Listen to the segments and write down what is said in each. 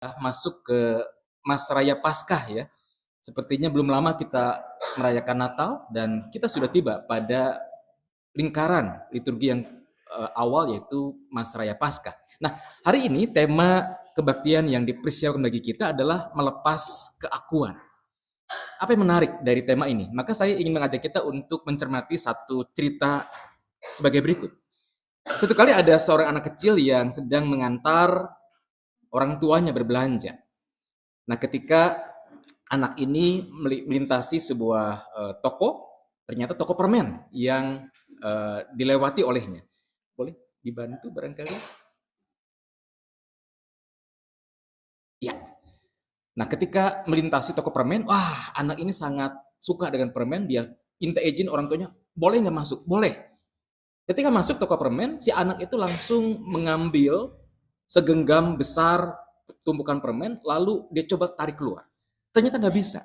Masuk ke Mas Raya Paskah ya. Sepertinya belum lama kita merayakan Natal dan kita sudah tiba pada lingkaran liturgi yang awal yaitu Mas Raya Paskah. Nah, hari ini tema kebaktian yang dipersiapkan bagi kita adalah melepas keakuan. Apa yang menarik dari tema ini? Maka saya ingin mengajak kita untuk mencermati satu cerita sebagai berikut. Suatu kali ada seorang anak kecil yang sedang mengantar orang tuanya berbelanja. Nah, ketika anak ini melintasi sebuah toko, ternyata toko permen yang dilewati olehnya. Boleh dibantu barangkali? Ya. Nah, ketika melintasi toko permen, wah, anak ini sangat suka dengan permen, dia minta izin orang tuanya, boleh nggak masuk? Boleh. Ketika masuk toko permen, si anak itu langsung mengambil segenggam besar tumpukan permen, lalu dia coba tarik keluar. Ternyata nggak bisa.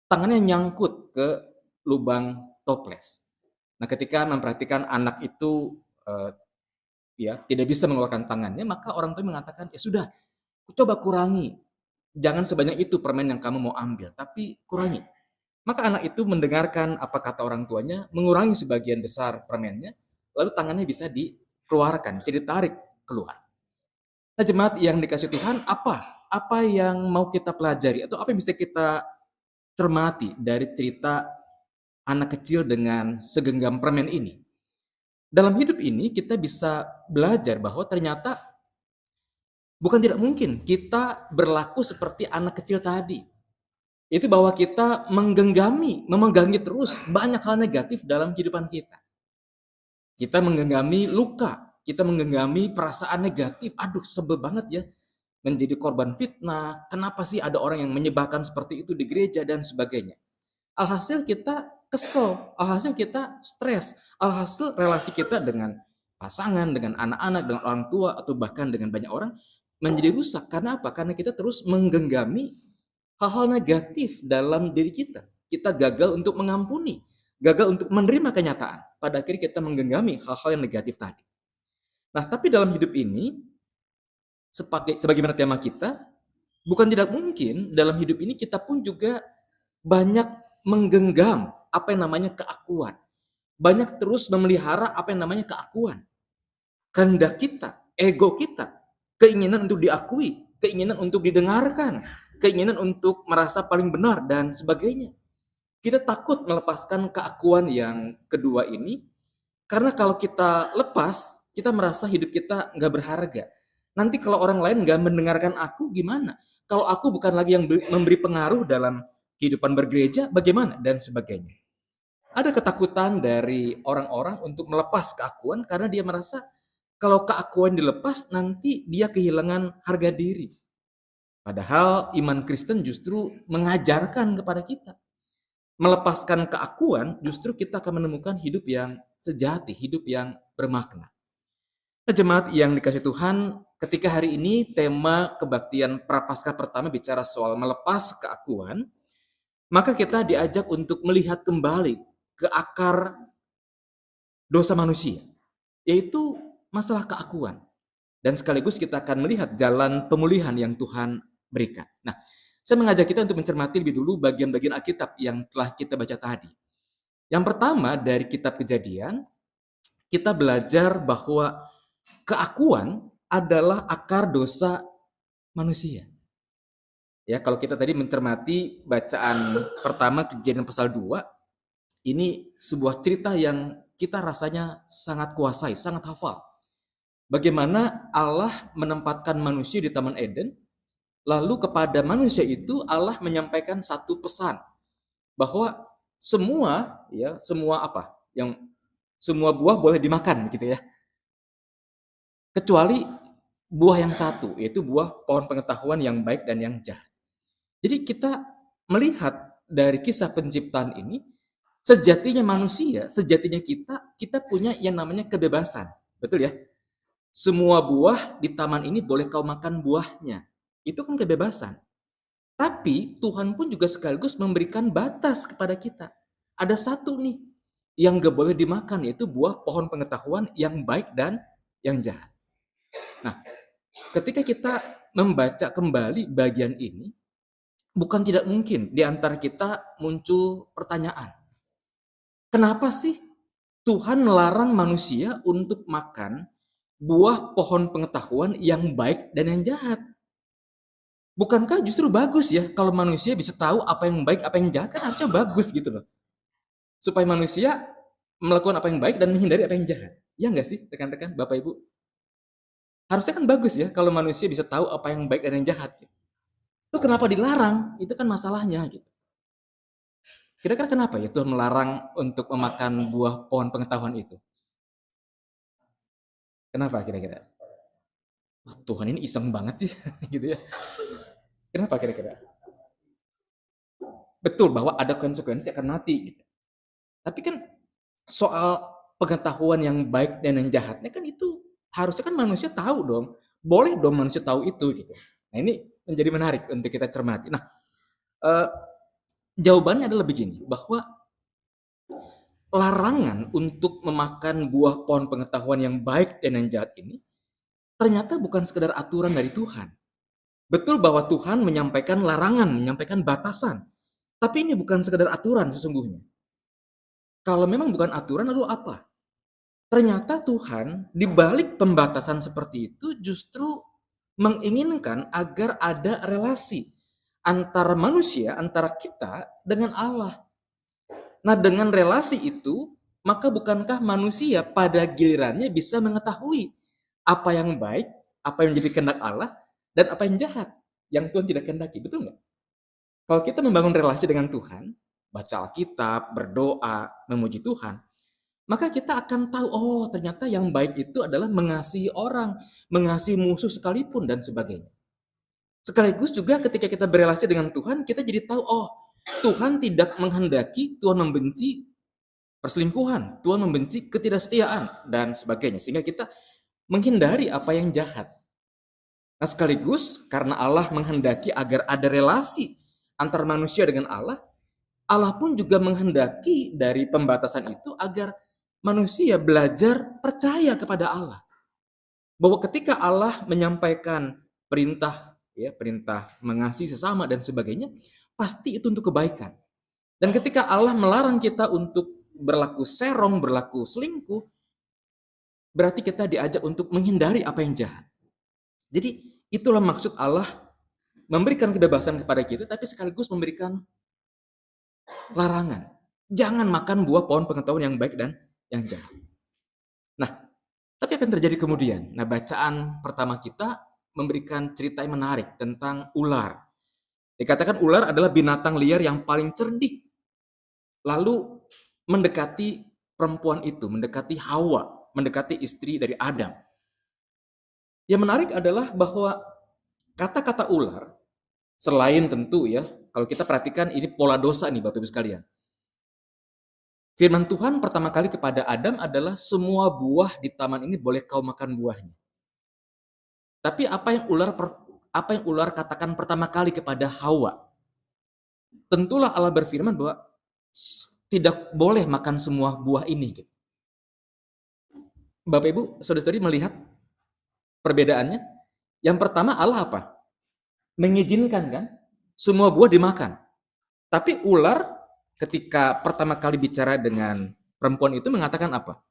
Tangannya nyangkut ke lubang toples. Nah, ketika memperhatikan anak itu ya tidak bisa mengeluarkan tangannya, maka orang tua mengatakan, ya sudah, coba kurangi. Jangan sebanyak itu permen yang kamu mau ambil, tapi kurangi. Maka anak itu mendengarkan apa kata orang tuanya, mengurangi sebagian besar permennya, lalu tangannya bisa dikeluarkan, bisa ditarik keluar. Nah, jemaat yang dikasih Tuhan, apa yang mau kita pelajari atau apa yang bisa kita cermati dari cerita anak kecil dengan segenggam permen ini? Dalam hidup ini kita bisa belajar bahwa ternyata bukan tidak mungkin kita berlaku seperti anak kecil tadi. Itu bahwa kita memegangi terus banyak hal negatif dalam kehidupan kita. Kita menggenggami luka, kita menggenggami perasaan negatif. Aduh, sebel banget ya. Menjadi korban fitnah, kenapa sih ada orang yang menyebarkan seperti itu di gereja dan sebagainya. Alhasil kita kesel, alhasil kita stres, alhasil relasi kita dengan pasangan, dengan anak-anak, dengan orang tua, atau bahkan dengan banyak orang menjadi rusak. Karena apa? Karena kita terus menggenggami hal-hal negatif dalam diri kita. Kita gagal untuk mengampuni, gagal untuk menerima kenyataan. Pada akhirnya kita menggenggami hal-hal yang negatif tadi. Nah, tapi dalam hidup ini, sebagaimana tema kita, bukan tidak mungkin dalam hidup ini kita pun juga banyak menggenggam apa yang namanya keakuan. Banyak terus memelihara apa yang namanya keakuan. Kehendak kita, ego kita, keinginan untuk diakui, keinginan untuk didengarkan, keinginan untuk merasa paling benar, dan sebagainya. Kita takut melepaskan keakuan yang kedua ini, karena kalau kita lepas, kita merasa hidup kita nggak berharga. Nanti kalau orang lain nggak mendengarkan aku, gimana? Kalau aku bukan lagi yang memberi pengaruh dalam kehidupan bergereja, bagaimana? Dan sebagainya. Ada ketakutan dari orang-orang untuk melepas keakuan karena dia merasa kalau keakuan dilepas, nanti dia kehilangan harga diri. Padahal iman Kristen justru mengajarkan kepada kita. Melepaskan keakuan, justru kita akan menemukan hidup yang sejati, hidup yang bermakna. Nah, jemaat yang dikasih Tuhan, ketika hari ini tema kebaktian Prapaskah pertama bicara soal melepas keakuan, maka kita diajak untuk melihat kembali ke akar dosa manusia, yaitu masalah keakuan. Dan sekaligus kita akan melihat jalan pemulihan yang Tuhan berikan. Nah, saya mengajak kita untuk mencermati lebih dulu bagian-bagian Alkitab yang telah kita baca tadi. Yang pertama, dari kitab Kejadian, kita belajar bahwa keakuan adalah akar dosa manusia. Ya, kalau kita tadi mencermati bacaan pertama Kejadian pasal 2, ini sebuah cerita yang kita rasanya sangat kuasai, sangat hafal. Bagaimana Allah menempatkan manusia di Taman Eden, lalu kepada manusia itu Allah menyampaikan satu pesan bahwa semua buah boleh dimakan gitu ya, kecuali buah yang satu, yaitu buah pohon pengetahuan yang baik dan yang jahat. Jadi kita melihat dari kisah penciptaan ini, sejatinya manusia, sejatinya kita punya yang namanya kebebasan, betul ya? Semua buah di taman ini boleh kau makan buahnya. Itu kan kebebasan. Tapi Tuhan pun juga sekaligus memberikan batas kepada kita. Ada satu nih yang gak boleh dimakan, yaitu buah pohon pengetahuan yang baik dan yang jahat. Nah, ketika kita membaca kembali bagian ini, bukan tidak mungkin di antara kita muncul pertanyaan. Kenapa sih Tuhan melarang manusia untuk makan buah pohon pengetahuan yang baik dan yang jahat? Bukankah justru bagus ya kalau manusia bisa tahu apa yang baik, apa yang jahat, kan harusnya bagus gitu loh. Supaya manusia melakukan apa yang baik dan menghindari apa yang jahat. Ya nggak sih rekan-rekan, Bapak Ibu? Harusnya kan bagus ya kalau manusia bisa tahu apa yang baik dan yang jahat. Itu kenapa dilarang? Itu kan masalahnya gitu. Kira-kira kenapa ya Tuhan melarang untuk memakan buah pohon pengetahuan itu? Kenapa kira-kira? Wah, Tuhan ini iseng banget sih gitu ya. Kenapa kira-kira? Betul bahwa ada konsekuensi akan mati gitu. Tapi kan soal pengetahuan yang baik dan yang jahatnya kan itu harusnya kan manusia tahu dong. Boleh dong manusia tahu itu gitu. Nah, ini menjadi menarik untuk kita cermati. Nah, eh, jawabannya adalah begini, bahwa larangan untuk memakan buah pohon pengetahuan yang baik dan yang jahat ini ternyata bukan sekedar aturan dari Tuhan. Betul bahwa Tuhan menyampaikan larangan, menyampaikan batasan. Tapi ini bukan sekedar aturan sesungguhnya. Kalau memang bukan aturan, lalu apa? Ternyata Tuhan di balik pembatasan seperti itu justru menginginkan agar ada relasi antara manusia, antara kita dengan Allah. Nah, dengan relasi itu, maka bukankah manusia pada gilirannya bisa mengetahui apa yang baik, apa yang menjadi kehendak Allah, dan apa yang jahat yang Tuhan tidak kehendaki, betul nggak? Kalau kita membangun relasi dengan Tuhan, baca Alkitab, berdoa, memuji Tuhan, maka kita akan tahu, oh ternyata yang baik itu adalah mengasihi orang, mengasihi musuh sekalipun, dan sebagainya. Sekaligus juga ketika kita berelasi dengan Tuhan, kita jadi tahu, oh Tuhan tidak menghendaki, Tuhan membenci perselingkuhan, Tuhan membenci ketidaksetiaan, dan sebagainya. Sehingga kita menghindari apa yang jahat. Nah sekaligus karena Allah menghendaki agar ada relasi antara manusia dengan Allah, Allah pun juga menghendaki dari pembatasan itu agar manusia belajar percaya kepada Allah. Bahwa ketika Allah menyampaikan perintah, ya perintah mengasihi sesama dan sebagainya, pasti itu untuk kebaikan. Dan ketika Allah melarang kita untuk berlaku serong, berlaku selingkuh, berarti kita diajak untuk menghindari apa yang jahat. Jadi itulah maksud Allah memberikan kebebasan kepada kita, tapi sekaligus memberikan larangan. Jangan makan buah pohon pengetahuan yang baik dan yang jahat. Nah, tapi apa yang terjadi kemudian? Nah, bacaan pertama kita memberikan cerita yang menarik tentang ular. Dikatakan ular adalah binatang liar yang paling cerdik. Lalu mendekati perempuan itu, mendekati Hawa, mendekati istri dari Adam. Yang menarik adalah bahwa kata-kata ular, selain tentu ya, kalau kita perhatikan ini pola dosa nih Bapak Ibu sekalian. Firman Tuhan pertama kali kepada Adam adalah semua buah di taman ini boleh kau makan buahnya. Tapi apa yang ular katakan pertama kali kepada Hawa? Tentulah Allah berfirman bahwa tidak boleh makan semua buah ini. Bapak Ibu, saudara-saudari melihat perbedaannya? Yang pertama Allah apa? Mengizinkan kan semua buah dimakan. Tapi ular ketika pertama kali bicara dengan perempuan itu mengatakan apa?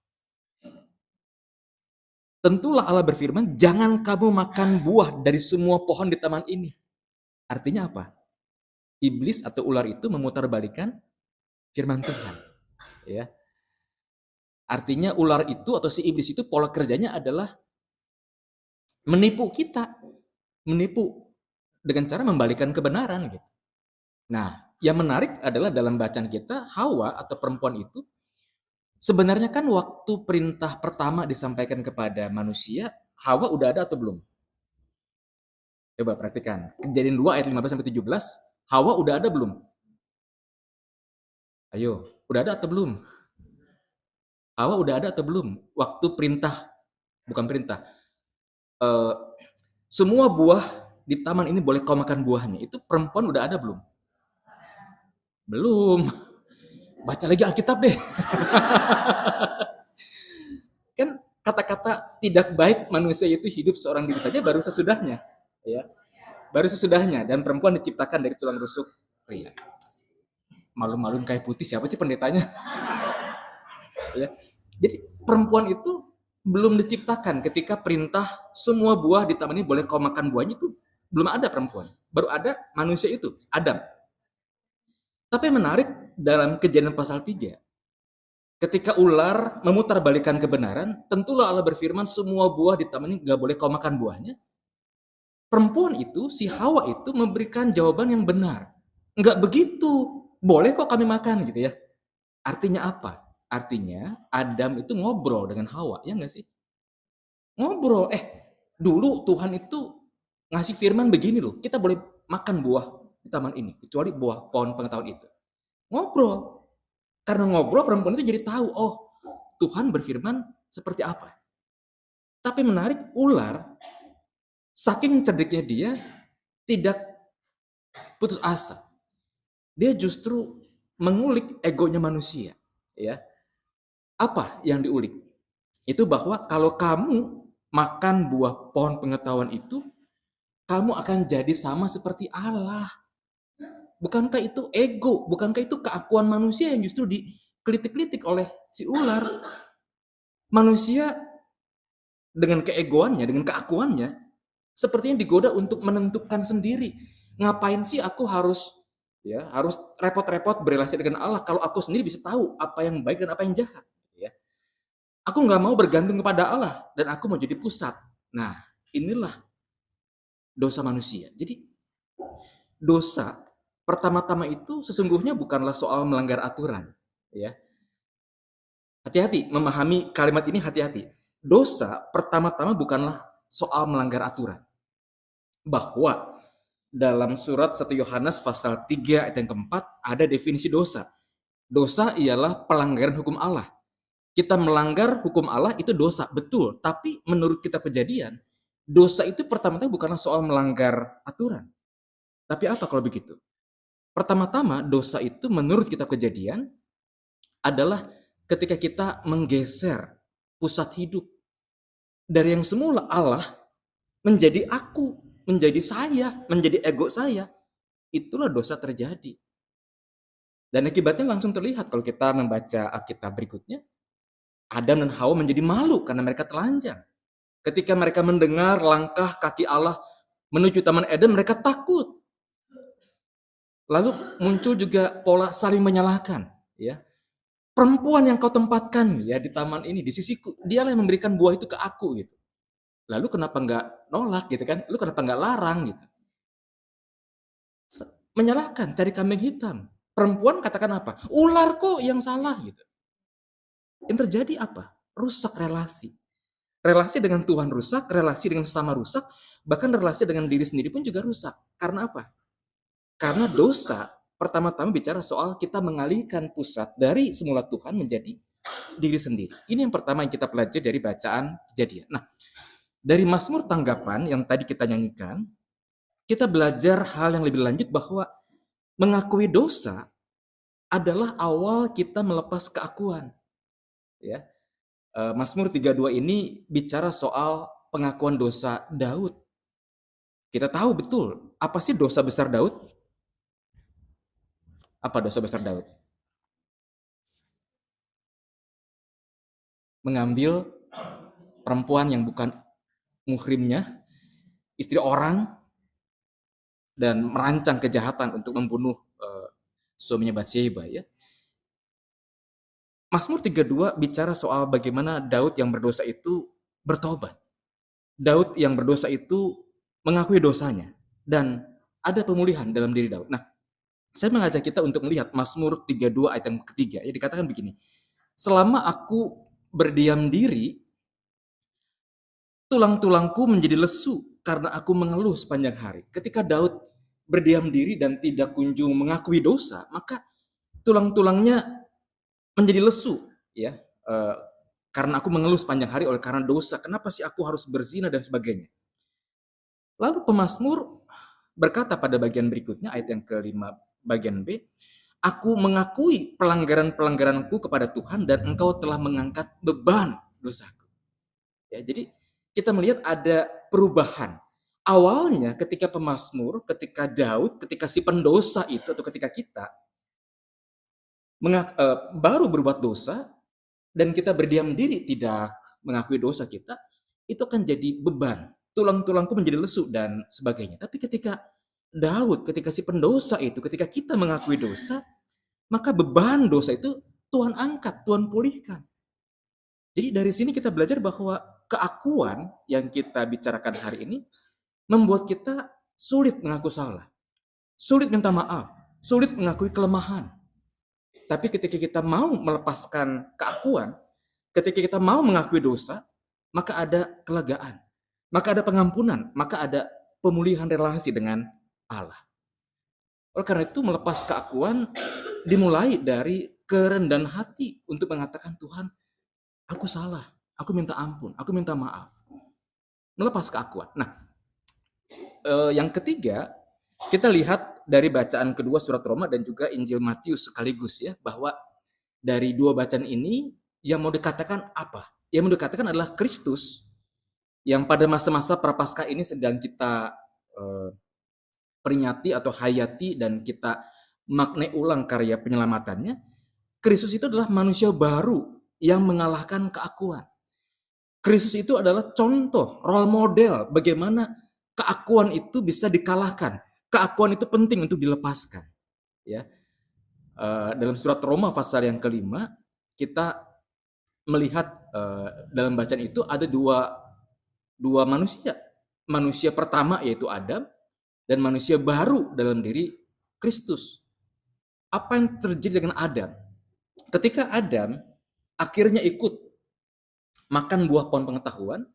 Tentulah Allah berfirman, jangan kamu makan buah dari semua pohon di taman ini. Artinya apa? Iblis atau ular itu memutarbalikkan firman Tuhan. Ya. Artinya ular itu atau si iblis itu pola kerjanya adalah menipu kita. Menipu dengan cara membalikan kebenaran gitu. Nah, yang menarik adalah dalam bacaan kita, Hawa atau perempuan itu sebenarnya kan waktu perintah pertama disampaikan kepada manusia, Hawa udah ada atau belum? Coba perhatikan. Kejadian 2 ayat 15-17, Hawa udah ada belum? Ayo, udah ada atau belum? Hawa udah ada atau belum? Waktu perintah, bukan perintah. Semua buah di taman ini boleh kau makan buahnya. Itu perempuan udah ada belum? Belum. Baca lagi Alkitab deh. Kan kata-kata tidak baik manusia itu hidup seorang diri saja baru sesudahnya. Ya. baru sesudahnya, dan perempuan diciptakan dari tulang rusuk pria. Malu-maluin kayak putih, siapa sih pendetanya? Ya. Jadi perempuan itu belum diciptakan ketika perintah semua buah di taman ini boleh kau makan buahnya, itu belum ada perempuan. Baru ada manusia itu, Adam. Tapi menarik dalam Kejadian pasal 3, ketika ular memutarbalikkan kebenaran, tentulah Allah berfirman semua buah di taman ini gak boleh kau makan buahnya. Perempuan itu, si Hawa itu memberikan jawaban yang benar. Enggak begitu, boleh kok kami makan gitu ya. Artinya apa? Artinya Adam itu ngobrol dengan Hawa, ya enggak sih? Ngobrol, dulu Tuhan itu ngasih firman begini loh, kita boleh makan buah di taman ini, kecuali buah pohon pengetahuan itu. Ngobrol. Karena ngobrol, perempuan itu jadi tahu, oh Tuhan berfirman seperti apa. Tapi menarik, ular, saking cerdiknya dia, tidak putus asa. Dia justru mengulik egonya manusia. Ya, apa yang diulik? Itu bahwa kalau kamu makan buah pohon pengetahuan itu, kamu akan jadi sama seperti Allah. Bukankah itu ego? Bukankah itu keakuan manusia yang justru dikelitik-kelitik oleh si ular? Manusia dengan keegoannya, dengan keakuannya, sepertinya digoda untuk menentukan sendiri. Ngapain sih aku harus repot-repot berelasi dengan Allah kalau aku sendiri bisa tahu apa yang baik dan apa yang jahat. Ya. Aku nggak mau bergantung kepada Allah dan aku mau jadi pusat. Nah, inilah dosa manusia. Jadi dosa pertama-tama itu sesungguhnya bukanlah soal melanggar aturan, ya. Hati-hati memahami kalimat ini, hati-hati. Dosa pertama-tama bukanlah soal melanggar aturan. Bahwa dalam surat 1 Yohanes pasal 3 ayat yang keempat ada definisi dosa. Dosa ialah pelanggaran hukum Allah. Kita melanggar hukum Allah itu dosa, betul. Tapi menurut kitab Kejadian, dosa itu pertama-tama bukanlah soal melanggar aturan. Tapi apa kalau begitu? Pertama-tama dosa itu menurut kitab Kejadian adalah ketika kita menggeser pusat hidup dari yang semula Allah menjadi aku, menjadi saya, menjadi ego saya. Itulah dosa terjadi. Dan akibatnya langsung terlihat kalau kita membaca Alkitab berikutnya. Adam dan Hawa menjadi malu karena mereka telanjang. Ketika mereka mendengar langkah kaki Allah menuju Taman Eden, mereka takut. Lalu muncul juga pola saling menyalahkan, ya. Perempuan yang kau tempatkan ya di taman ini di sisiku, dialah yang memberikan buah itu ke aku gitu. Lalu kenapa nggak nolak gitu kan? Lu kenapa nggak larang gitu? Menyalahkan, cari kambing hitam. Perempuan katakan apa? Ular kok yang salah gitu. Yang terjadi apa? Rusak relasi. Relasi dengan Tuhan rusak, relasi dengan sesama rusak, bahkan relasi dengan diri sendiri pun juga rusak. Karena apa? Karena dosa pertama-tama bicara soal kita mengalihkan pusat dari semula Tuhan menjadi diri sendiri. Ini yang pertama yang kita pelajari dari bacaan Kejadian. Nah, dari Mazmur tanggapan yang tadi kita nyanyikan, kita belajar hal yang lebih lanjut bahwa mengakui dosa adalah awal kita melepas keakuan. Ya. Mazmur 32 ini bicara soal pengakuan dosa Daud. Kita tahu betul apa sih dosa besar Daud? Apa dosa besar Daud? Mengambil perempuan yang bukan muhrimnya, istri orang, dan merancang kejahatan untuk membunuh suaminya Bathsheba, ya. Mazmur 32 bicara soal bagaimana Daud yang berdosa itu bertobat. Daud yang berdosa itu mengakui dosanya dan ada pemulihan dalam diri Daud. Nah, saya mengajak kita untuk melihat Mazmur 32 ayat yang ketiga. Ya, dikatakan begini, selama aku berdiam diri, tulang-tulangku menjadi lesu karena aku mengeluh sepanjang hari. Ketika Daud berdiam diri dan tidak kunjung mengakui dosa, maka tulang-tulangnya menjadi lesu, ya, karena aku mengeluh sepanjang hari oleh karena dosa. Kenapa sih aku harus berzina dan sebagainya? Lalu pemazmur berkata pada bagian berikutnya, ayat yang kelima bagian B, aku mengakui pelanggaran-pelanggaranku kepada Tuhan dan Engkau telah mengangkat beban dosaku. Ya, jadi kita melihat ada perubahan. awalnya ketika pemazmur, ketika Daud, ketika si pendosa itu atau ketika kita baru berbuat dosa dan kita berdiam diri tidak mengakui dosa kita, itu akan jadi beban. Tulang-tulangku menjadi lesu dan sebagainya. Tapi ketika Daud, ketika si pendosa itu, ketika kita mengakui dosa, maka beban dosa itu Tuhan angkat, Tuhan pulihkan. Jadi dari sini kita belajar bahwa keakuan yang kita bicarakan hari ini membuat kita sulit mengaku salah, sulit minta maaf, sulit mengakui kelemahan. Tapi ketika kita mau melepaskan keakuan, ketika kita mau mengakui dosa, maka ada kelegaan, maka ada pengampunan, maka ada pemulihan relasi dengan Allah. Oleh karena itu melepas keakuan dimulai dari kerendahan hati untuk mengatakan, Tuhan, aku salah, aku minta ampun, aku minta maaf. Melepas keakuan. Nah, yang ketiga, kita lihat dari bacaan kedua surat Roma dan juga Injil Matius sekaligus ya, bahwa dari dua bacaan ini yang mau dikatakan apa? Yang mau dikatakan adalah Kristus yang pada masa-masa Prapaskah ini sedang kita peringati atau hayati dan kita maknai ulang karya penyelamatannya. Kristus itu adalah manusia baru yang mengalahkan keakuan. Kristus itu adalah contoh, role model bagaimana keakuan itu bisa dikalahkan. Keakuan itu penting untuk dilepaskan. Ya, dalam surat Roma pasal yang kelima kita melihat dalam bacaan itu ada dua manusia. Manusia pertama yaitu Adam dan manusia baru dalam diri Kristus. Apa yang terjadi dengan Adam? Ketika Adam akhirnya ikut makan buah pohon pengetahuan,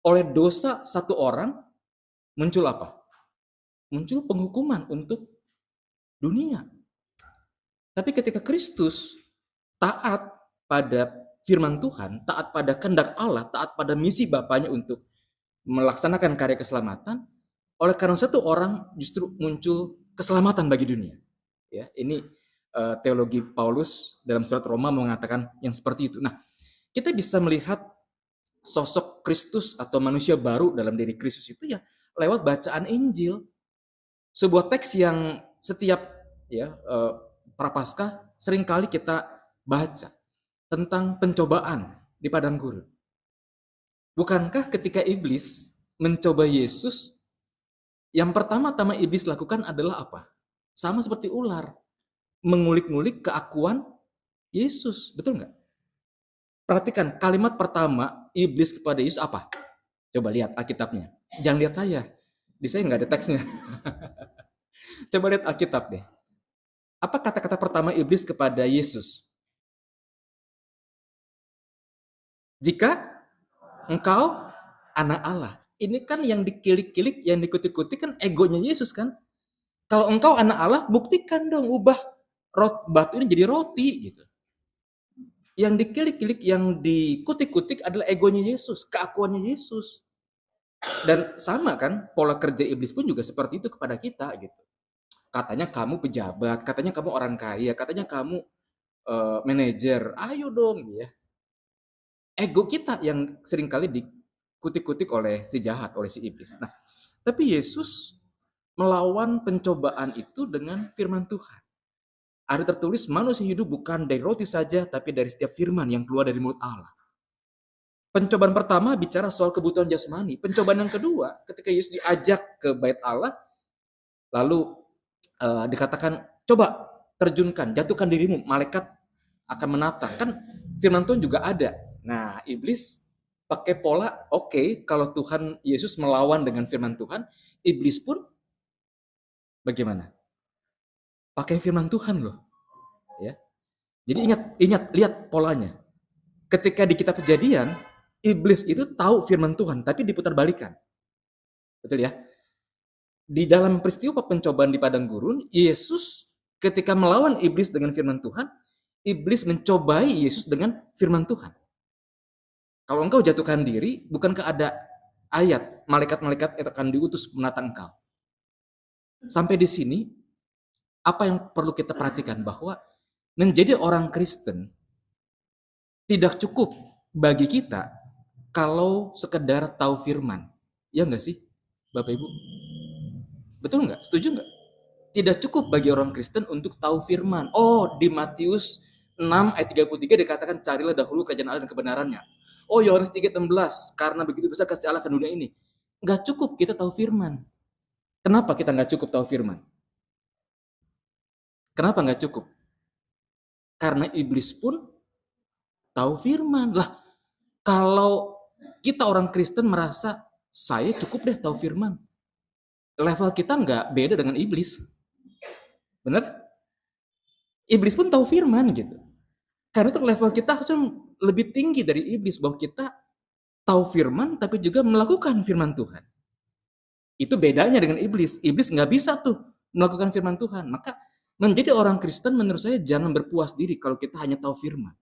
oleh dosa satu orang muncul apa? Muncul penghukuman untuk dunia. Tapi ketika Kristus taat pada firman Tuhan, taat pada kehendak Allah, taat pada misi Bapaknya untuk melaksanakan karya keselamatan, oleh karena satu orang justru muncul keselamatan bagi dunia. Ya, ini teologi Paulus dalam surat Roma mengatakan yang seperti itu. Nah, kita bisa melihat sosok Kristus atau manusia baru dalam diri Kristus itu ya lewat bacaan Injil. Sebuah teks yang setiap ya Prapaskah seringkali kita baca tentang pencobaan di padang gurun. Bukankah ketika iblis mencoba Yesus, yang pertama-tama iblis lakukan adalah apa? Sama seperti ular, mengulik-ngulik keakuan Yesus, betul nggak? Perhatikan kalimat pertama iblis kepada Yesus apa? Coba lihat Alkitabnya. Jangan lihat saya, di saya nggak ada teksnya. Coba lihat Alkitab deh. Apa kata-kata pertama iblis kepada Yesus? Jika engkau anak Allah. Ini kan yang dikilik-kilik, yang dikutik-kutik kan egonya Yesus kan. Kalau engkau anak Allah, buktikan dong, ubah batu ini jadi roti gitu. Yang dikilik-kilik, yang dikutik-kutik adalah egonya Yesus, keakuannya Yesus. Dan sama kan, pola kerja iblis pun juga seperti itu kepada kita gitu. Katanya kamu pejabat, katanya kamu orang kaya, katanya kamu manajer, ayo dong ya. Ego kita yang seringkali dikutik-kutik oleh si jahat, oleh si iblis. Nah, tapi Yesus melawan pencobaan itu dengan firman Tuhan. Ada tertulis manusia hidup bukan dari roti saja, tapi dari setiap firman yang keluar dari mulut Allah. Pencobaan pertama bicara soal kebutuhan jasmani. Pencobaan yang kedua, ketika Yesus diajak ke bait Allah, lalu dikatakan, coba terjunkan, jatuhkan dirimu, malaikat akan menata. Kan firman Tuhan juga ada. Nah, iblis pakai pola, oke, kalau Tuhan Yesus melawan dengan firman Tuhan, iblis pun bagaimana? Pakai firman Tuhan loh. Ya. Jadi ingat, lihat polanya. Ketika di kitab Kejadian, iblis itu tahu firman Tuhan, tapi diputar balikan. Betul ya? Di dalam peristiwa pencobaan di padang gurun, Yesus ketika melawan iblis dengan firman Tuhan, iblis mencobai Yesus dengan firman Tuhan. Kalau engkau jatuhkan diri, bukankah ada ayat malaikat-malaikat akan diutus menata engkau? Sampai di sini, apa yang perlu kita perhatikan bahwa menjadi orang Kristen tidak cukup bagi kita kalau sekedar tahu firman. Ya enggak sih? Bapak Ibu? Betul nggak? Setuju nggak? Tidak cukup bagi orang Kristen untuk tahu firman. Oh, di Matius 6 ayat 33 dikatakan carilah dahulu kerajaan Allah dan kebenarannya. Oh, Yohanes 3:16, karena begitu besar kasih Allah ke dunia ini. Nggak cukup kita tahu firman. Kenapa kita nggak cukup tahu firman? Kenapa nggak cukup? Karena iblis pun tahu firman. Lah, kalau kita orang Kristen merasa saya cukup deh tahu firman, level kita nggak beda dengan iblis. Bener? Iblis pun tahu firman gitu. Karena itu level kita harusnya lebih tinggi dari iblis, bahwa kita tahu firman tapi juga melakukan firman Tuhan. Itu bedanya dengan iblis. Iblis nggak bisa tuh melakukan firman Tuhan. Maka menjadi orang Kristen menurut saya jangan berpuas diri kalau kita hanya tahu firman.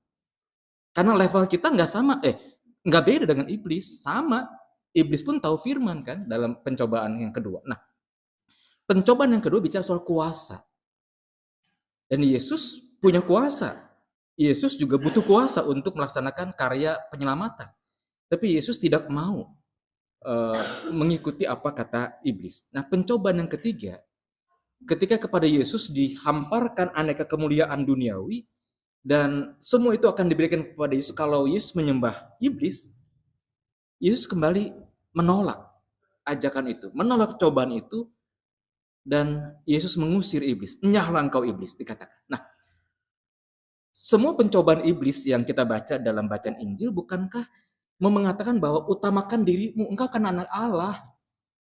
Karena level kita nggak sama, nggak beda dengan iblis, sama. Iblis pun tahu firman kan dalam pencobaan yang kedua. Nah, pencobaan yang kedua bicara soal kuasa. Dan Yesus punya kuasa. Yesus juga butuh kuasa untuk melaksanakan karya penyelamatan. Tapi Yesus tidak mau mengikuti apa kata iblis. Nah, pencobaan yang ketiga, ketika kepada Yesus dihamparkan aneka kemuliaan duniawi, dan semua itu akan diberikan kepada Yesus kalau Yesus menyembah iblis, Yesus kembali menolak ajakan itu, menolak cobaan itu, dan Yesus mengusir iblis. Enyahlah engkau iblis, dikatakan. Nah, semua pencobaan iblis yang kita baca dalam bacaan Injil, bukankah mengatakan bahwa utamakan dirimu, engkau kan anak Allah,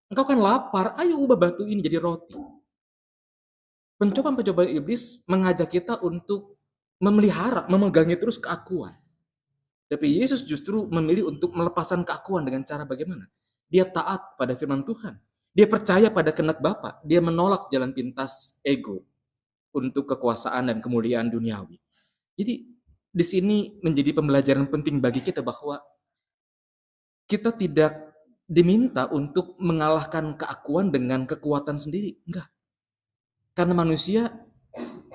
engkau kan lapar, ayo ubah batu ini jadi roti. Pencobaan-pencobaan iblis mengajak kita untuk memelihara, memegangi terus keakuan. Tapi Yesus justru memilih untuk melepaskan keakuan dengan cara bagaimana? Dia taat pada firman Tuhan. Dia percaya pada kehendak Bapa. Dia menolak jalan pintas ego untuk kekuasaan dan kemuliaan duniawi. Jadi di sini menjadi pembelajaran penting bagi kita bahwa kita tidak diminta untuk mengalahkan keakuan dengan kekuatan sendiri. Enggak. Karena manusia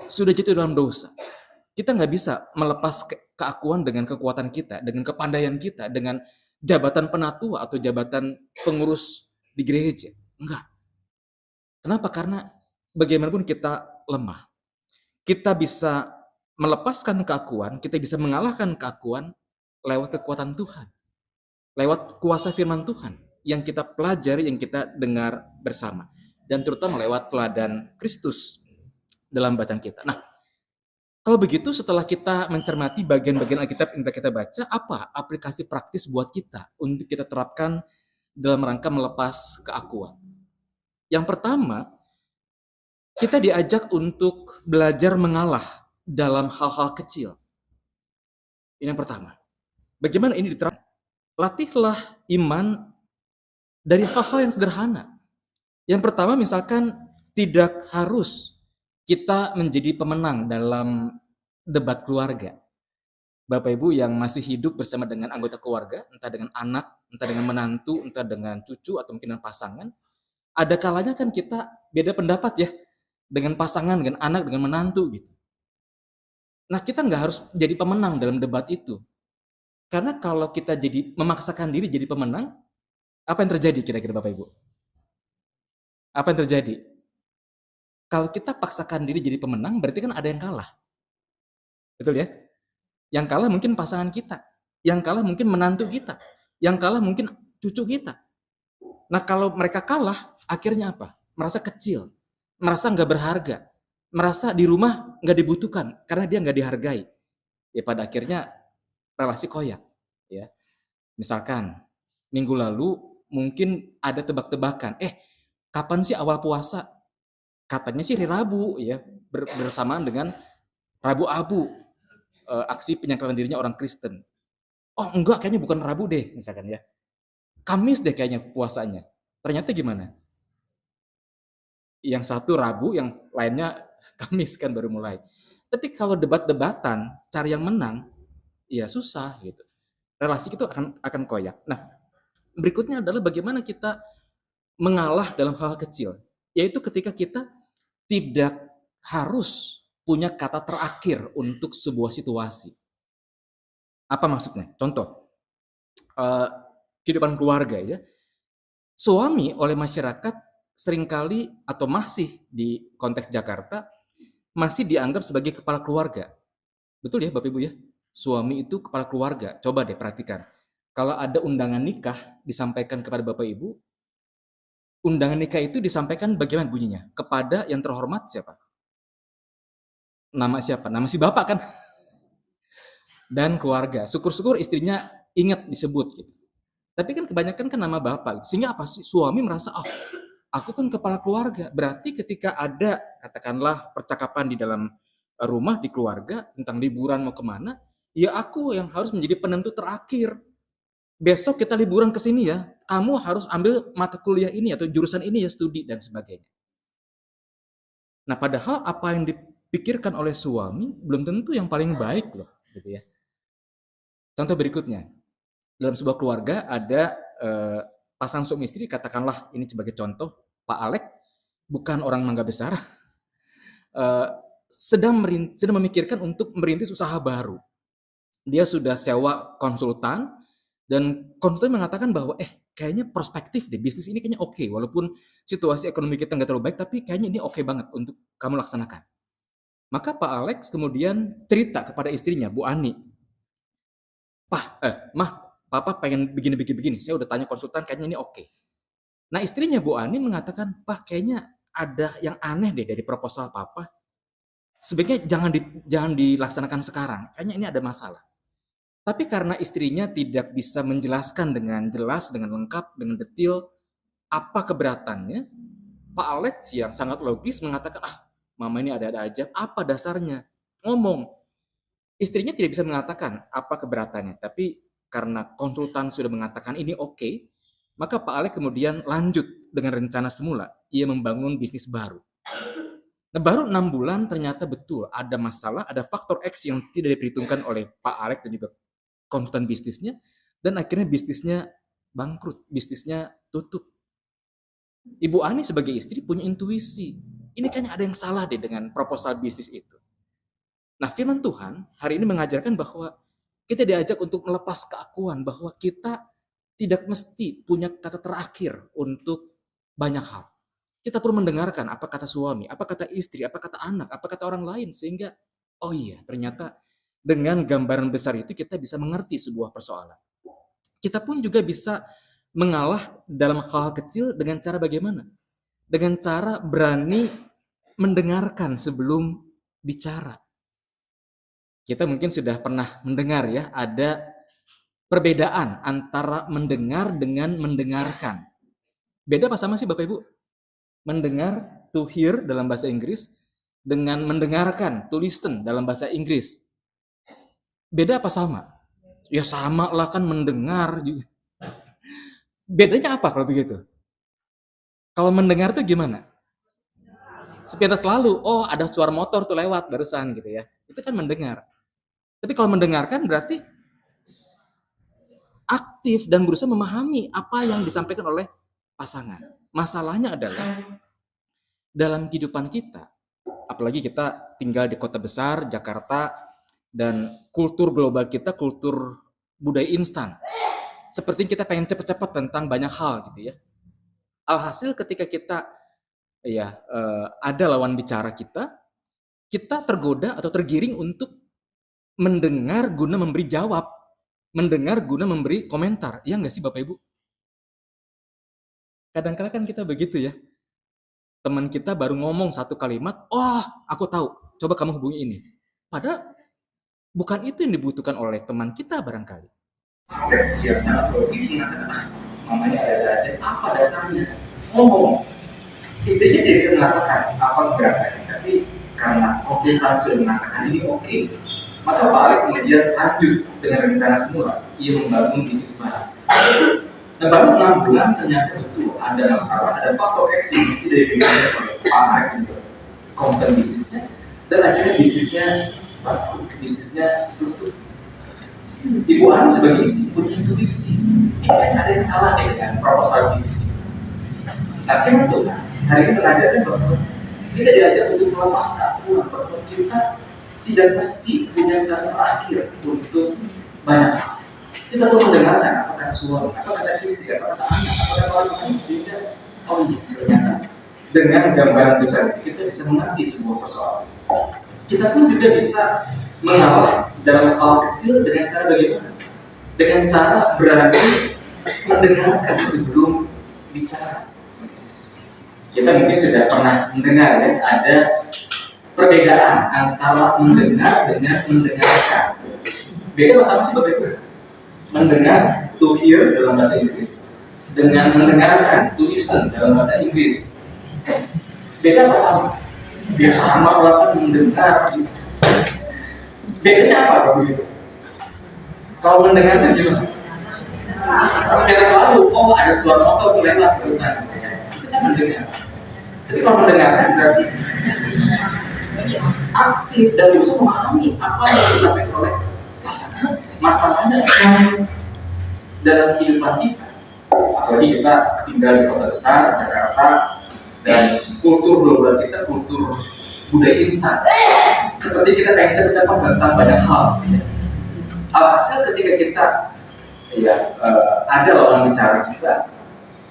sudah jatuh dalam dosa. Kita nggak bisa melepas keakuan dengan kekuatan kita, dengan kepandaian kita, dengan jabatan penatua atau jabatan pengurus di gereja. Enggak. Kenapa? Karena bagaimanapun kita lemah. Kita bisa melepaskan keakuan, kita bisa mengalahkan keakuan lewat kekuatan Tuhan. Lewat kuasa firman Tuhan yang kita pelajari, yang kita dengar bersama. Dan terutama lewat teladan Kristus dalam bacaan kita. Nah, kalau begitu setelah kita mencermati bagian-bagian Alkitab yang kita baca, apa aplikasi praktis buat kita untuk kita terapkan dalam rangka melepas keakuan? Yang pertama, kita diajak untuk belajar mengalah dalam hal-hal kecil. Ini yang pertama. Bagaimana ini diterapkan? Latihlah iman dari hal-hal yang sederhana. Yang pertama misalkan tidak harus kita menjadi pemenang dalam debat keluarga. Bapak Ibu yang masih hidup bersama dengan anggota keluarga, entah dengan anak, entah dengan menantu, entah dengan cucu, atau mungkin dengan pasangan, ada kalanya kan kita beda pendapat ya, dengan pasangan, dengan anak, dengan menantu gitu. Nah, kita nggak harus jadi pemenang dalam debat itu. Karena kalau kita jadi memaksakan diri jadi pemenang, apa yang terjadi kira-kira Bapak Ibu? Apa yang terjadi? Kalau kita paksakan diri jadi pemenang, berarti kan ada yang kalah. Betul ya? Yang kalah mungkin pasangan kita, yang kalah mungkin menantu kita, yang kalah mungkin cucu kita. Nah, kalau mereka kalah, akhirnya apa? Merasa kecil, merasa nggak berharga, merasa di rumah nggak dibutuhkan karena dia nggak dihargai. Ya pada akhirnya relasi koyak. Ya, misalkan minggu lalu mungkin ada tebak-tebakan, kapan sih awal puasa? Katanya sih hari Rabu ya, bersamaan dengan Rabu Abu, aksi penyangkalan dirinya orang Kristen. Oh enggak, kayaknya bukan Rabu deh, misalkan ya. Kamis deh kayaknya puasanya. Ternyata gimana? Yang satu Rabu, yang lainnya Kamis kan baru mulai. Tapi kalau debat-debatan, cari yang menang, ya susah gitu. Relasi itu akan koyak. Nah, berikutnya adalah bagaimana kita mengalah dalam hal kecil. Yaitu ketika kita tidak harus punya kata terakhir untuk sebuah situasi. Apa maksudnya? Contoh, kehidupan keluarga ya. Suami oleh masyarakat seringkali atau masih di konteks Jakarta masih dianggap sebagai kepala keluarga. Betul ya Bapak Ibu ya? Suami itu kepala keluarga. Coba deh perhatikan. Kalau ada undangan nikah disampaikan kepada Bapak Ibu, undangan nikah itu disampaikan bagaimana bunyinya? Kepada yang terhormat siapa? Nama siapa? Nama si bapak kan? Dan keluarga. Syukur-syukur istrinya ingat disebut gitu. Tapi kan kebanyakan kan nama bapak. Sehingga apa sih? Suami merasa, oh, aku kan kepala keluarga. Berarti ketika ada, katakanlah, percakapan di dalam rumah, di keluarga, tentang liburan mau kemana, ya aku yang harus menjadi penentu terakhir. Besok kita liburan ke sini ya, kamu harus ambil mata kuliah ini atau jurusan ini ya, studi dan sebagainya. Nah, padahal apa yang dipikirkan oleh suami belum tentu yang paling baik loh, gitu ya. Contoh berikutnya, dalam sebuah keluarga ada pasangan suami istri, katakanlah ini sebagai contoh, Pak Alek bukan orang Mangga Besar, sedang memikirkan untuk merintis usaha baru. Dia sudah sewa konsultan, dan konsultan mengatakan bahwa kayaknya prospektif deh, bisnis ini kayaknya oke, walaupun situasi ekonomi kita nggak terlalu baik, tapi kayaknya ini oke banget untuk kamu laksanakan. Maka Pak Alex kemudian cerita kepada istrinya, Bu Ani, Mah, Papa pengen begini, saya udah tanya konsultan, kayaknya ini oke. Nah istrinya Bu Ani mengatakan, Pak kayaknya ada yang aneh deh dari proposal Papa, sebaiknya jangan dilaksanakan sekarang, kayaknya ini ada masalah. Tapi karena istrinya tidak bisa menjelaskan dengan jelas, dengan lengkap, dengan detail apa keberatannya, Pak Alex yang sangat logis mengatakan, mama ini ada-ada aja, apa dasarnya? Ngomong. Istrinya tidak bisa mengatakan apa keberatannya, tapi karena konsultan sudah mengatakan ini oke, maka Pak Alex kemudian lanjut dengan rencana semula, ia membangun bisnis baru. Nah, baru 6 bulan ternyata betul ada masalah, ada faktor X yang tidak diperhitungkan oleh Pak Alex dan juga konsultan bisnisnya, dan akhirnya bisnisnya bangkrut, bisnisnya tutup. Ibu Ani sebagai istri punya intuisi, ini kayaknya ada yang salah deh dengan proposal bisnis itu. Nah firman Tuhan hari ini mengajarkan bahwa kita diajak untuk melepas keakuan bahwa kita tidak mesti punya kata terakhir untuk banyak hal. Kita perlu mendengarkan apa kata suami, apa kata istri, apa kata anak, apa kata orang lain, sehingga oh iya ternyata dengan gambaran besar itu kita bisa mengerti sebuah persoalan. Kita pun juga bisa mengalah dalam hal kecil dengan cara bagaimana? Dengan cara berani mendengarkan sebelum bicara. Kita mungkin sudah pernah mendengar ya, ada perbedaan antara mendengar dengan mendengarkan. Beda apa sama sih Bapak Ibu? Mendengar, to hear dalam bahasa Inggris, dengan mendengarkan, to listen dalam bahasa Inggris. Beda apa sama? Ya sama lah kan mendengar juga. Bedanya apa kalau begitu? Kalau mendengar tuh gimana? Sepintas lalu, oh ada suara motor tuh lewat barusan gitu ya. Itu kan mendengar. Tapi kalau mendengarkan berarti aktif dan berusaha memahami apa yang disampaikan oleh pasangan. Masalahnya adalah dalam kehidupan kita, apalagi kita tinggal di kota besar, Jakarta, dan kultur global kita, kultur budaya instan. Seperti kita pengen cepet-cepet tentang banyak hal gitu ya. Alhasil ketika kita ada lawan bicara kita tergoda atau tergiring untuk mendengar guna memberi jawab, mendengar guna memberi komentar. Iya nggak sih Bapak Ibu? Kadang-kadang kan kita begitu ya. Teman kita baru ngomong satu kalimat, oh aku tahu, coba kamu hubungi ini. Padahal bukan itu yang dibutuhkan oleh teman kita barangkali. Siap sangat logis mengatakan, mamanya ada aja, apa dasarnya? Ngomong. Istrinya tidak bisa mengatakan apa keberatannya, tapi karena konsultan sudah mengatakan ini oke, maka Pak Alek kemudian lanjut dengan rencana semula, ia membangun bisnis baru. Nah, baru 6 bulan ternyata betul ada masalah, ada faktor X yang tidak dipikirkan oleh Pak Alek dan konten bisnisnya, dan akhirnya bisnisnya bangkrut, bisnisnya tutup. Ibu Ani sebagai istri punya intuisi, ini ada yang salah nih dengan proposal bisnis ini. Nah, firman Tuhan hari ini mengajarkan bahwa kita diajak untuk melepas keakuan bahwa kita tidak mesti punya kata terakhir untuk banyak hal. Kita perlu mendengarkan apa kata suami, apa kata istri, apa kata anak, apa kata orang lain, sehingga oh iya, ternyata dengan gambaran besar itu kita bisa mengerti sebuah persoalan. Kita pun juga bisa mengalah dalam hal kecil dengan cara bagaimana? Dengan cara berani mendengarkan sebelum bicara. Kita mungkin sudah pernah mendengar ya, ada perbedaan antara mendengar dengan mendengarkan. Beda sama sih bagaimana? Mendengar, to hear dalam bahasa Inggris, dengan mendengarkan, to listen dalam bahasa Inggris. Beda apa sama? Dia sama kan mendengar. Bedanya apa begitu? Kalau mendengar itu gimana? Beda selalu, oh ada suara motor lewat terusan. Itu kan mendengar. Jadi kalau mendengarkan berarti aktif dan bisa memahami apa yang disampaikan oleh masalahnya dalam kehidupan kita. Apalagi kita tinggal di kota besar, Jakarta, dan kultur global kita kultur budaya instan. Seperti kita pengen cepat-cepat tentang banyak hal. Alhasil ketika kita ada lawan bicara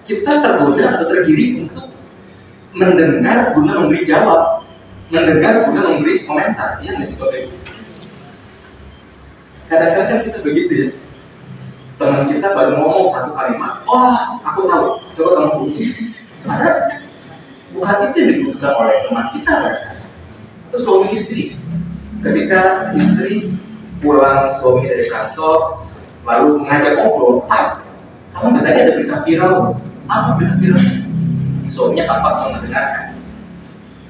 kita tergoda atau tergiring untuk mendengar guna memberi jawab, mendengar guna memberi komentar. Iya nggak seperti itu? Kadang-kadang kita begitu ya. Teman kita baru ngomong satu kalimat, wah aku tahu, coba kamu bunyi. Padahal bukan itu yang dibutuhkan oleh teman kita kan? Itu suami istri. Ketika si istri pulang suami dari kantor, lalu mengajak ngobrol, kamu katanya ada berita viral. Apa berita viral? Suaminya tampak mendengarkan.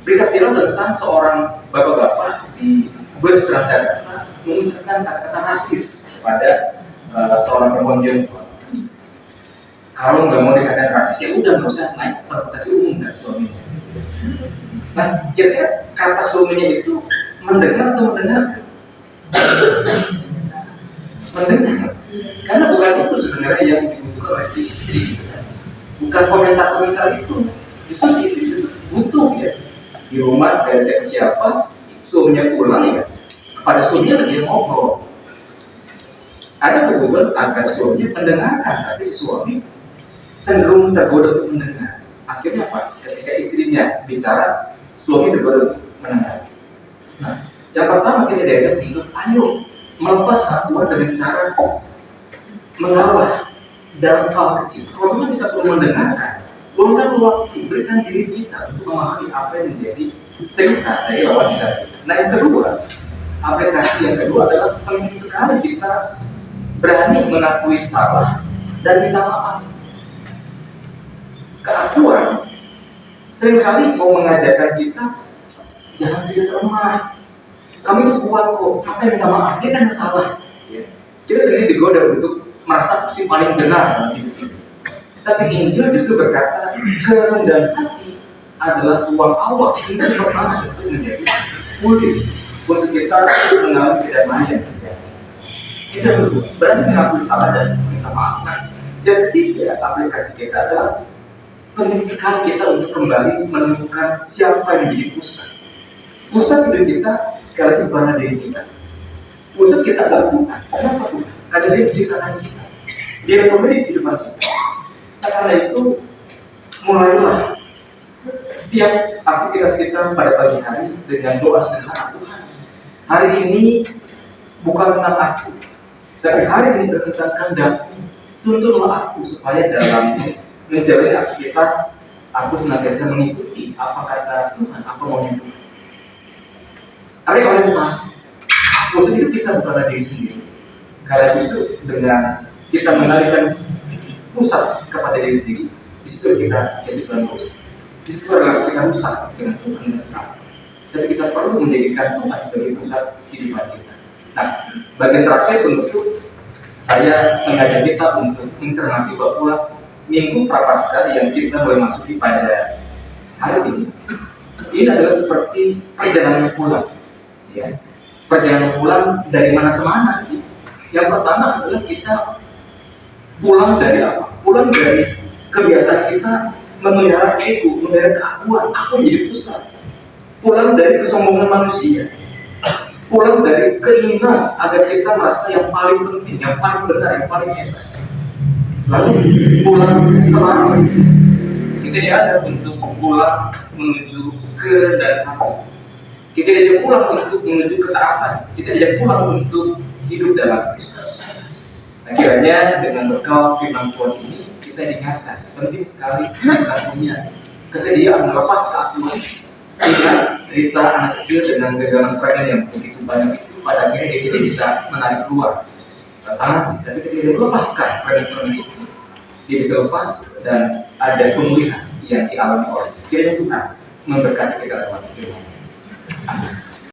Berita viral tentang seorang bapak-bapak di bus Transjakarta mengucapkan kata-kata rasis kepada seorang perempuan Tionghoa. Kalau nggak mau dikatakan rasis, ya udah nggak usah naik transportasi umum dari suaminya. Nah, kira-kira kata suaminya itu mendengar atau mendengarkan? Mendengar. Karena bukan itu sebenarnya yang dibutuhkan oleh si istri. Bukan komentar-komentar itu. Justru si istri itu butuh ya. Di rumah dari siapa-siapa, suaminya pulang ya, kepada suaminya lagi ngobrol. Ada kebutuhan agar suaminya mendengarkan, tapi si suami cenderung tergoda untuk mendengar. Akhirnya apa? Ketika istrinya bicara, suami tergoda untuk mendengar. Nah, yang pertama kita diajak untuk ayo melepas haluan dengan cara mengalah dalam hal kecil. Kalau memang kita perlu mendengarkan, luangkan waktu, berikan diri kita untuk memahami apa yang menjadi cerita dari lawan bicara. Nah, yang kedua, aplikasi yang kedua adalah penting sekali kita berani mengakui salah dan minta maaf. Keakuan seringkali mau mengajarkan kita jangan tidak lemah. Kami itu kuat kok, apa yang minta maaf? Dia kan salah. Kita sering digoda untuk merasa si paling benar dalam hidup ini. Tapi Injil justru berkata kerendahan hati adalah ruang awal yang pertama untuk menjadi pulih untuk kita mengalami kedamaian sejati. Kita berani mengakui salah dan minta maaf. Yang ketiga, aplikasi kita adalah penting sekali kita untuk kembali menemukan siapa yang menjadi pusat. Pusat hidup kita sekali lagi bukan diri kita. Pusat kita adalah Tuhan. Kenapa Tuhan? Karena Dia menciptakan kita. Dia pemilik kehidupan kita. Karena itu mulailah setiap aktivitas kita pada pagi hari dengan doa sederhana. Tuhan, hari ini bukan tentang aku, tapi hari ini tentang kehendak-Mu. Tuntunlah aku supaya dalam menjalani aktivitas aku senantiasa mengikuti apa kata Tuhan, apa maunya Tuhan. Hari orientasi, proses hidup kita bukanlah diri sendiri. Karena justru dengan kita mengalihkan pusat kepada diri sendiri, di situ kita jadi berdosa. Di situ adalah kita rusak dengan Tuhan yang sesat. Tapi kita perlu menjadikan Tuhan sebagai pusat kehidupan kita. Nah, bagian terakhir penutup, saya mengajak kita untuk mencermati bahwa Minggu Prapaskah yang kita mulai masuki pada hari ini adalah seperti perjalanan pulang. Ya. Perjalanan pulang dari mana ke mana sih? Yang pertama adalah kita pulang dari apa? Pulang dari kebiasaan kita memelihara ego, memelihara keakuan, aku menjadi pusat. Pulang dari kesombongan manusia. pulang dari keinginan agar kita merasa yang paling penting, yang paling benar, yang paling hebat. Lalu pulang kemana? Kita diajak untuk pulang menuju kerendahan hati. Kita diajak pulang untuk menuju ketaatan. Kita diajak pulang untuk hidup dalam Kristus. Nah, kiranya dengan bekal firman Tuhan ini kita diingatkan penting sekali kita punya kesediaan melepas keakuan. Ingat cerita anak kecil dengan gagalan preman yang begitu banyak itu, pada akhirnya dia tidak bisa menarik keluar tangan, tapi ketika dia melepaskan preman-preman itu, dia bisa lepas dan ada pemulihan yang dialami oleh kiranya Tuhan memberkati kita lewat firman. Amin.